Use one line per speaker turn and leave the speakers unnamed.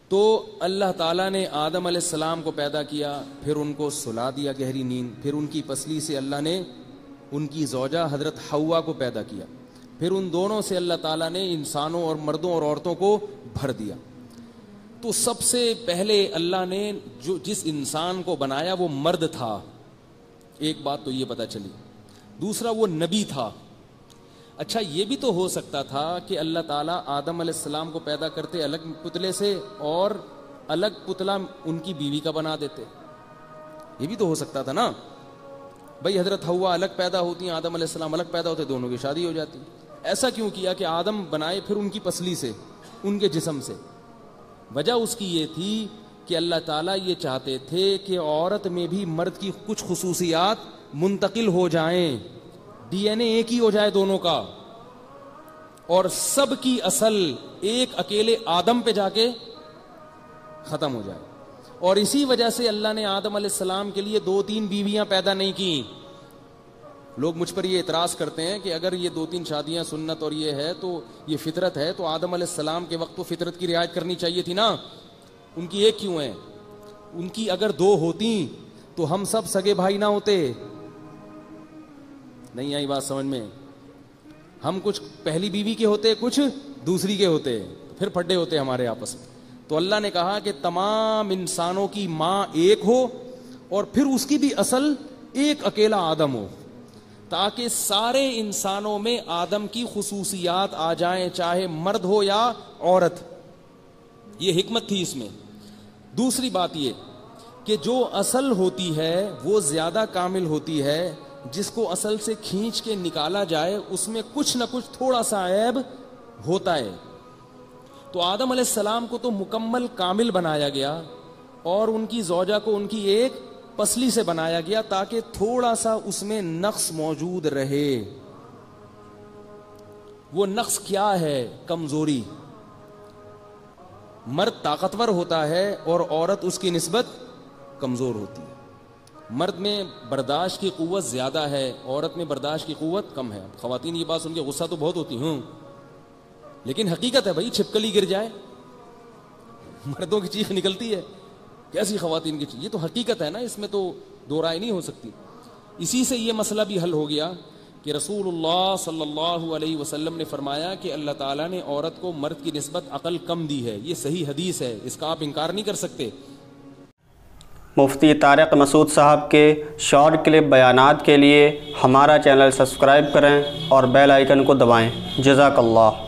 تو اللہ تعالیٰ نے آدم علیہ السلام کو پیدا کیا، پھر ان کو سلا دیا گہری نیند، پھر ان کی پسلی سے اللہ نے ان کی زوجہ حضرت حوا کو پیدا کیا، پھر ان دونوں سے اللہ تعالیٰ نے انسانوں اور مردوں اور عورتوں کو بھر دیا۔ تو سب سے پہلے اللہ نے جس انسان کو بنایا وہ مرد تھا، ایک بات تو یہ پتہ چلی۔ دوسرا وہ نبی تھا۔ اچھا یہ بھی تو ہو سکتا تھا کہ اللہ تعالیٰ آدم علیہ السلام کو پیدا کرتے الگ پتلے سے اور الگ پتلا ان کی بیوی کا بنا دیتے، یہ بھی تو ہو سکتا تھا نا۔ بھئی حضرت حوا الگ پیدا ہوتی ہیں، آدم علیہ السلام الگ پیدا ہوتے، دونوں کی شادی ہو جاتی۔ ایسا کیوں کیا کہ آدم بنائے پھر ان کی پسلی سے، ان کے جسم سے؟ وجہ اس کی یہ تھی کہ اللہ تعالیٰ یہ چاہتے تھے کہ عورت میں بھی مرد کی کچھ خصوصیات منتقل ہو جائیں، ڈی این اے ایک ہی ہو جائے دونوں کا، اور سب کی اصل ایک اکیلے آدم پہ جا کے ختم ہو جائے۔ اور اسی وجہ سے اللہ نے آدم علیہ السلام کے لیے 2-3 بیویاں پیدا نہیں کی۔ لوگ مجھ پر یہ اعتراض کرتے ہیں کہ اگر یہ 2-3 شادیاں سنت اور یہ ہے تو یہ فطرت ہے، تو آدم علیہ السلام کے وقت تو فطرت کی رعایت کرنی چاہیے تھی نا، ان کی ایک کیوں ہے؟ ان کی اگر 2 ہوتی تو ہم سب سگے بھائی نہ ہوتے۔ نہیں آئی بات سمجھ میں؟ ہم کچھ پہلی بیوی کے ہوتے، کچھ دوسری کے ہوتے، پھر پھڈے ہوتے ہمارے آپس میں۔ تو اللہ نے کہا کہ تمام انسانوں کی ماں ایک ہو اور پھر اس کی بھی اصل ایک اکیلا آدم ہو، تاکہ سارے انسانوں میں آدم کی خصوصیات آ جائیں، چاہے مرد ہو یا عورت۔ یہ حکمت تھی اس میں۔ دوسری بات یہ کہ جو اصل ہوتی ہے وہ زیادہ کامل ہوتی ہے، جس کو اصل سے کھینچ کے نکالا جائے اس میں کچھ نہ کچھ تھوڑا سا عیب ہوتا ہے۔ تو آدم علیہ السلام کو تو مکمل کامل بنایا گیا، اور ان کی زوجہ کو ان کی ایک پسلی سے بنایا گیا تاکہ تھوڑا سا اس میں نقص موجود رہے۔ وہ نقص کیا ہے؟ کمزوری۔ مرد طاقتور ہوتا ہے اور عورت اس کی نسبت کمزور ہوتی ہے۔ مرد میں برداشت کی قوت زیادہ ہے، عورت میں برداشت کی قوت کم ہے۔ خواتین یہ بات سن کے غصہ تو بہت ہوتی ہوں، لیکن حقیقت ہے بھائی، چھپکلی گر جائے مردوں کی چیخ نکلتی ہے، کیسی خواتین کی چیخ؟ یہ تو حقیقت ہے نا، اس میں تو دو رائے نہیں ہو سکتی۔ اسی سے یہ مسئلہ بھی حل ہو گیا کہ رسول اللہ صلی اللہ علیہ وسلم نے فرمایا کہ اللہ تعالیٰ نے عورت کو مرد کی نسبت عقل کم دی ہے۔ یہ صحیح حدیث ہے، اس کا آپ انکار نہیں کر سکتے۔
مفتی طارق مسعود صاحب کے شارٹ کلپ بیانات کے لیے ہمارا چینل سبسکرائب کریں اور بیل آئیکن کو دبائیں۔ جزاک اللہ۔